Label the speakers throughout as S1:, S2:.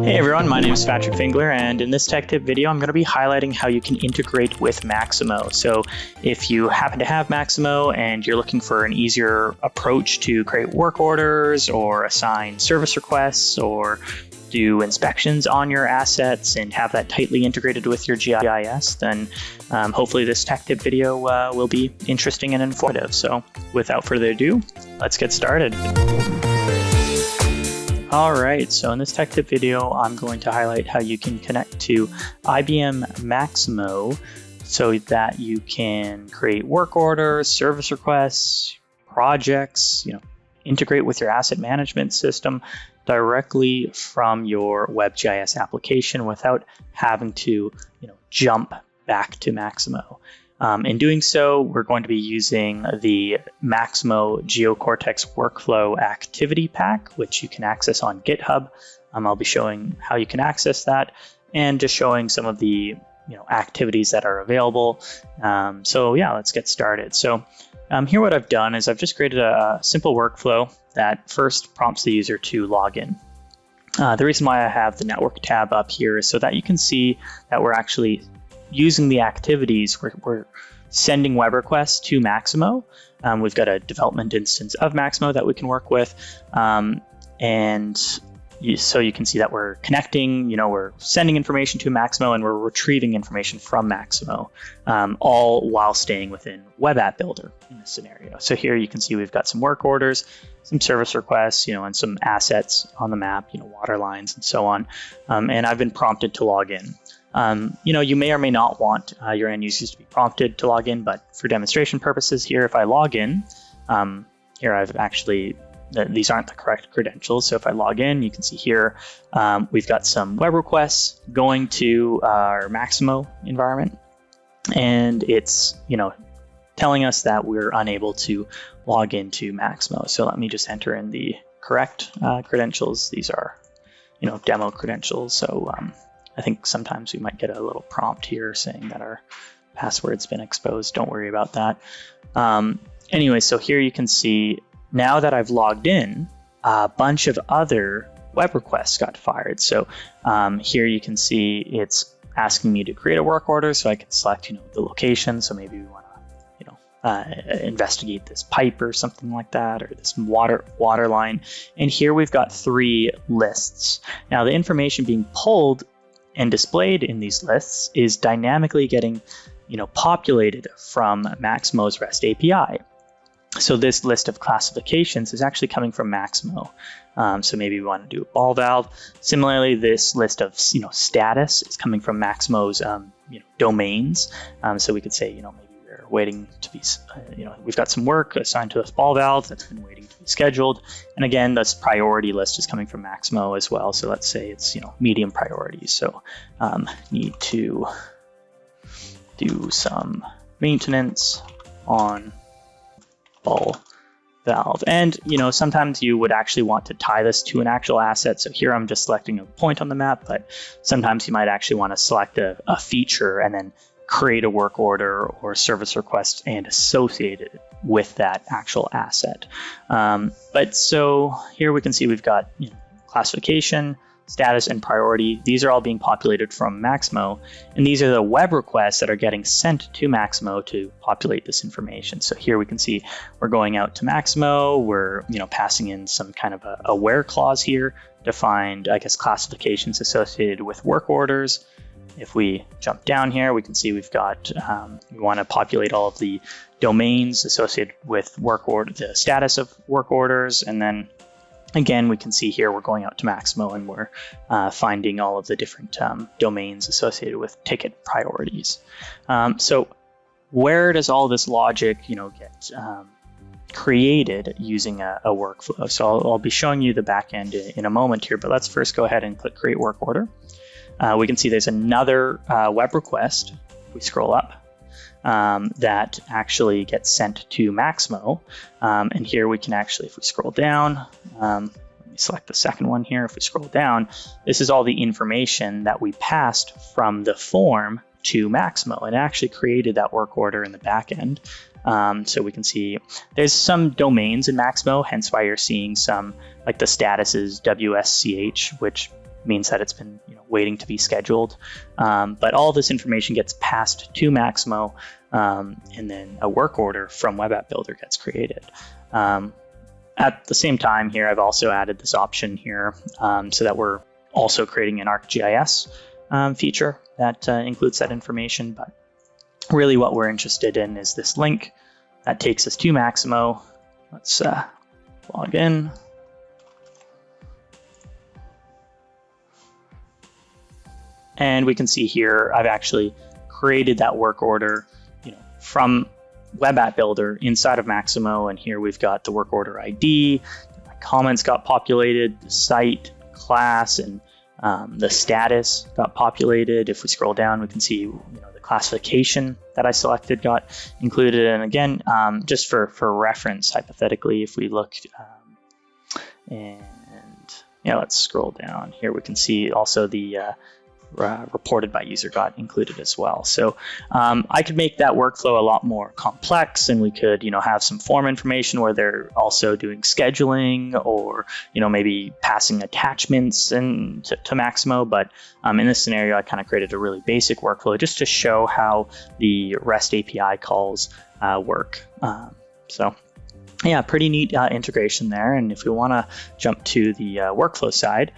S1: Hey everyone, my name is Patrick Fingler, and in this tech tip video, I'm going to be highlighting how you can integrate with Maximo. So if you happen to have Maximo and you're looking for an easier approach to create work orders or assign service requests or do inspections on your assets and have that tightly integrated with your GIS, then hopefully this tech tip video will be interesting and informative. So without further ado, let's get started. All right, so in this tech tip video, I'm going to highlight how you can connect to Ibm Maximo so that you can create work orders, service requests, projects, integrate with your asset management system directly from your WebGIS application without having to, jump back to Maximo. In doing so, we're going to be using the Maximo Geocortex Workflow Activity Pack, which you can access on GitHub. I'll be showing how you can access that and just showing some of the activities that are available. So yeah, let's get started. So here what I've done is I've just created a simple workflow that first prompts the user to log in. The reason why I have the network tab up here is so that you can see that we're actually using the activities. We're sending web requests to Maximo. We've got a development instance of Maximo that we can work with. So you can see that we're connecting, we're sending information to Maximo and we're retrieving information from Maximo, all while staying within Web App Builder in this scenario. So here you can see we've got some work orders, some service requests, and some assets on the map, water lines and so on. And I've been prompted to log in. You may or may not want your end users to be prompted to log in, but for demonstration purposes here, if I log in, here I've actually, these aren't the correct credentials. So if I log in, you can see here, we've got some web requests going to our Maximo environment, and it's, telling us that we're unable to log into Maximo. So let me just enter in the correct credentials. These are, demo credentials. So I think sometimes we might get a little prompt here saying that our password's been exposed. Don't worry about that. Anyway, so here you can see now that I've logged in, a bunch of other web requests got fired. So here you can see it's asking me to create a work order, so I can select the location. So maybe we want to investigate this pipe or something like that, or this water line. And here we've got 3 lists. Now the information being pulled and displayed in these lists is dynamically getting, populated from Maximo's REST API. So this list of classifications is actually coming from Maximo. So maybe we want to do a ball valve. Similarly, this list of, status is coming from Maximo's, domains. So we could say, maybe we're waiting to be, we've got some work assigned to this ball valve that's been waiting to be scheduled. And again, this priority list is coming from Maximo as well. So let's say it's, medium priority. So need to do some maintenance on ball valve. And, sometimes you would actually want to tie this to an actual asset. So here I'm just selecting a point on the map, but sometimes you might actually want to select a feature and then create a work order or service request and associate it with that actual asset. But so here we can see we've got classification, status, and priority. These are all being populated from Maximo, and these are the web requests that are getting sent to Maximo to populate this information. So here we can see we're going out to Maximo. We're passing in some kind of a where clause here to find, classifications associated with work orders. If we jump down here, we can see we've got, we want to populate all of the domains associated with work order, the status of work orders. And then again, we can see here we're going out to Maximo and we're finding all of the different domains associated with ticket priorities. So where does all this logic, get created using a workflow? So I'll be showing you the back end in a moment here, but let's first go ahead and click Create Work Order. We can see there's another web request. If we scroll up, that actually gets sent to Maximo. And here we can actually, if we scroll down, let me select the second one here. If we scroll down, this is all the information that we passed from the form to Maximo. And it actually created that work order in the back end. So we can see there's some domains in Maximo, hence why you're seeing some, like the status is WSCH, which means that it's been waiting to be scheduled. But all this information gets passed to Maximo, and then a work order from Web App Builder gets created. At the same time here, I've also added this option here so that we're also creating an ArcGIS feature that includes that information. But really what we're interested in is this link that takes us to Maximo. Let's log in. And we can see here, I've actually created that work order from Web App Builder inside of Maximo. And here we've got the work order ID, my comments got populated, the site, class, and the status got populated. If we scroll down, we can see the classification that I selected got included. And again, just for reference, hypothetically, if we look and let's scroll down here, we can see also the reported by user got included as well. So I could make that workflow a lot more complex, and we could have some form information where they're also doing scheduling, or maybe passing attachments and to Maximo. But in this scenario, I kind of created a really basic workflow just to show how the REST API calls work. So yeah, pretty neat integration there. And if we want to jump to the workflow side,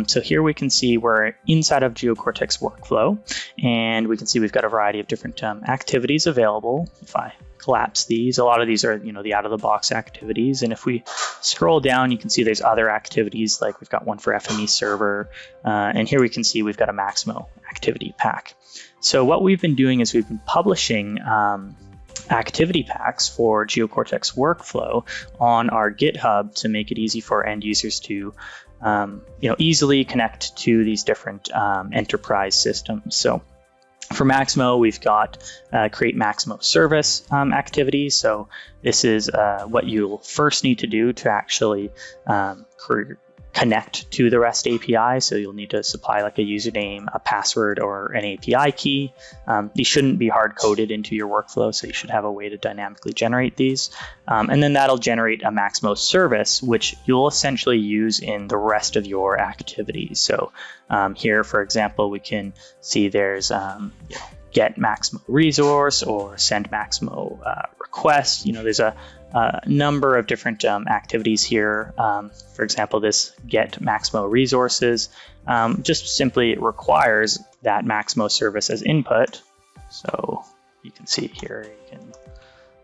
S1: so here we can see we're inside of Geocortex Workflow, and we can see we've got a variety of different activities available. If I collapse these, a lot of these are the out-of-the-box activities. And if we scroll down, you can see there's other activities, like we've got one for FME server, and here we can see we've got a Maximo activity pack. So what we've been doing is we've been publishing activity packs for Geocortex Workflow on our GitHub to make it easy for end users to easily connect to these different enterprise systems. So for Maximo, we've got create Maximo service activity. So this is what you'll first need to do to actually connect to the REST API. So you'll need to supply like a username, a password, or an API key. These shouldn't be hard coded into your workflow, so you should have a way to dynamically generate these. And then that'll generate a Maximo service, which you'll essentially use in the rest of your activities. So here, for example, we can see there's get Maximo resource or send Maximo request. There's a number of different activities here. For example, this get Maximo resources just simply requires that Maximo service as input. So you can see here, you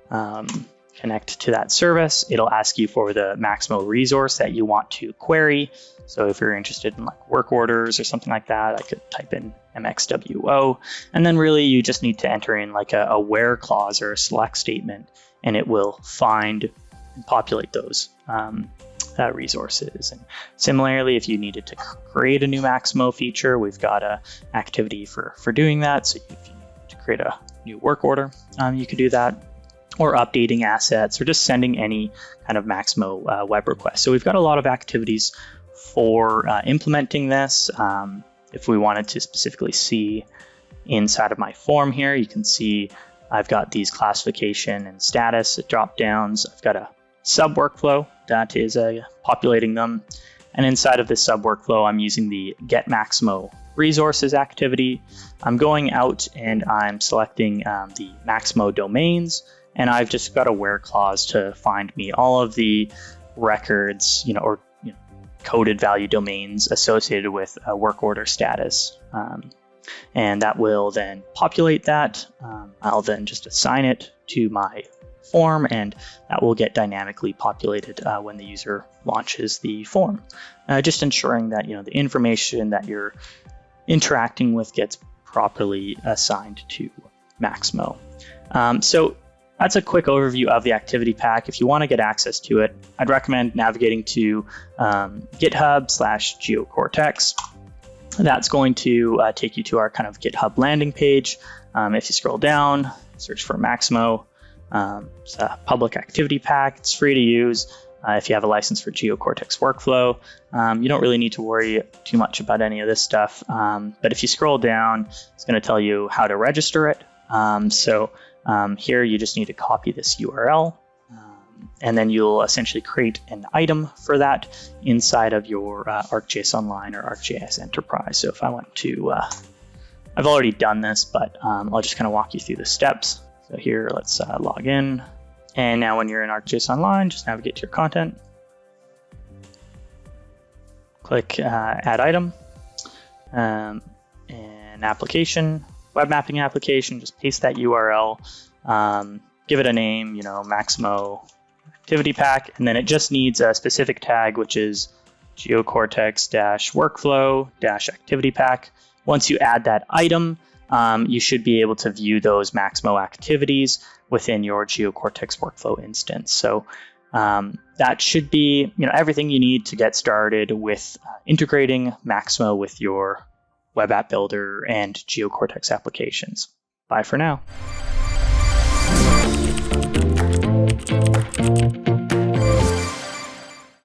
S1: can connect to that service. It'll ask you for the Maximo resource that you want to query. So if you're interested in like work orders or something like that, I could type in MXWO. And then really you just need to enter in like a where clause or a select statement, and it will find and populate those resources. And similarly, if you needed to create a new Maximo feature, we've got an activity for doing that. So if you need to create a new work order, you could do that, or updating assets, or just sending any kind of Maximo web request. So we've got a lot of activities for implementing this. If we wanted to specifically see inside of my form here, you can see I've got these classification and status drop downs. I've got a sub workflow that is populating them. And inside of this sub workflow, I'm using the get Maximo resources activity. I'm going out and I'm selecting the Maximo domains, and I've just got a where clause to find me all of the records, or coded value domains associated with a work order status. And that will then populate that. I'll then just assign it to my form, and that will get dynamically populated when the user launches the form. Just ensuring that the information that you're interacting with gets properly assigned to Maximo. So that's a quick overview of the activity pack. If you want to get access to it, I'd recommend navigating to GitHub/Geocortex. That's going to take you to our kind of GitHub landing page. If you scroll down, search for Maximo. It's a public activity pack. It's free to use. If you have a license for Geocortex Workflow, you don't really need to worry too much about any of this stuff. But if you scroll down, it's going to tell you how to register it. So here you just need to copy this URL. And then you'll essentially create an item for that inside of your ArcGIS Online or ArcGIS Enterprise. So if I want to, I've already done this, but I'll just kind of walk you through the steps. So here, let's log in. And now when you're in ArcGIS Online, just navigate to your content. Click Add Item. An application, web mapping application, just paste that URL. Give it a name, Maximo Activity Pack, and then it just needs a specific tag, which is Geocortex-Workflow-Activity Pack. Once you add that item, you should be able to view those Maximo activities within your Geocortex Workflow instance. So that should be everything you need to get started with integrating Maximo with your web app builder and Geocortex applications. Bye for now.